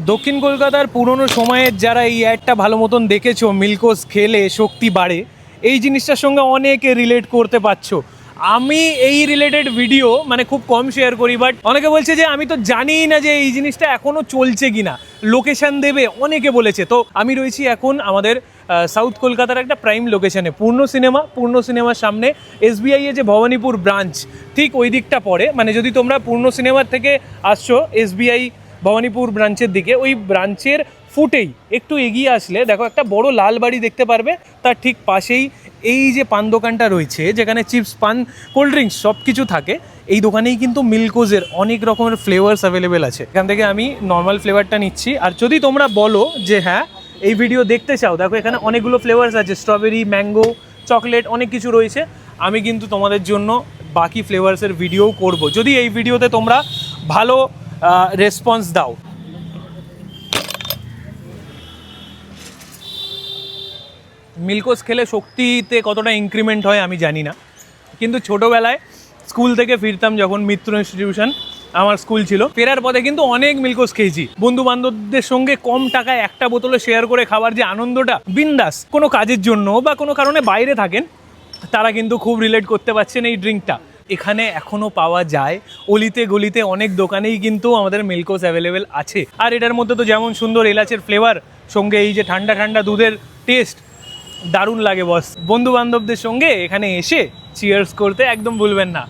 দক্ষিণ কলকাতার পুরনো সময়ের যারা এই অ্যাডটা ভালো মতন দেখেছো, মিল্কোস খেলে শক্তি বাড়ে, এই জিনিসটার সঙ্গে অনেকে রিলেট করতে পারছো। আমি এই রিলেটেড ভিডিও মানে খুব কম শেয়ার করি, বাট অনেকে বলছে যে আমি তো জানিই না যে এই জিনিসটা এখনও চলছে কিনা, লোকেশান দেবে অনেকে বলেছে। তো আমি রয়েছি এখন আমাদের সাউথ কলকাতার একটা প্রাইম লোকেশানে, পূর্ণ সিনেমার সামনে এসবিআই এর যে ভবানীপুর ব্রাঞ্চ ঠিক ওই দিকটা পড়ে। মানে যদি তোমরা পূর্ণ সিনেমার থেকে আসছো এসবিআই ভবানীপুর ব্রাঞ্চের দিকে, ওই ব্রাঞ্চের ফুটেই একটু এগিয়ে আসলে দেখো একটা বড় লাল বাড়ি দেখতে পারবে, তার ঠিক পাশেই এই যে পান দোকানটা রয়েছে যেখানে চিপস, পান, কোল্ড ড্রিঙ্কস সব কিছু থাকে। এই দোকানেই কিন্তু মিল্কোজের অনেক রকমের ফ্লেভার্স অ্যাভেলেবেল আছে। এখান থেকে আমি নর্মাল ফ্লেভারটা নিচ্ছি, আর যদি তোমরা বলো যে হ্যাঁ এই ভিডিও দেখতে চাও, দেখো এখানে অনেকগুলো ফ্লেভার্স আছে, স্ট্রবেরি, ম্যাঙ্গো, চকলেট, অনেক কিছু রয়েছে। আমি কিন্তু তোমাদের জন্য বাকি ফ্লেভার্সের ভিডিও করব যদি এই ভিডিওতে তোমরা ভালো রেসপন্স দাও। মিল্কোস খেলে শক্তিতে কতটা ইনক্রিমেন্ট হয় আমি জানি না, কিন্তু ছোটোবেলায় স্কুল থেকে ফিরতাম যখন, মিত্র ইনস্টিটিউশন আমার স্কুল ছিল, ফেরার পথে কিন্তু অনেক মিল্কোস খেয়েছি বন্ধু বান্ধবদের সঙ্গে। কম টাকায় একটা বোতলে শেয়ার করে খাবার যে আনন্দটা, বিন্দাস, কোনো কাজের জন্য বা কোনো কারণে বাইরে থাকেন তারা কিন্তু খুব রিলেট করতে পারছেন এই ড্রিঙ্কটা। এখানে এখনও পাওয়া যায়, অলিতে গলিতে অনেক দোকানেই কিন্তু আমাদের মিল্কোস অ্যাভেলেবেল আছে। আর এটার মধ্যে তো যেমন সুন্দর এলাচের ফ্লেভার, সঙ্গে এই যে ঠান্ডা ঠান্ডা দুধের টেস্ট, দারুণ লাগে বস। বন্ধু বান্ধবদের সঙ্গে এখানে এসে চিয়ার্স করতে একদম ভুলবেন না।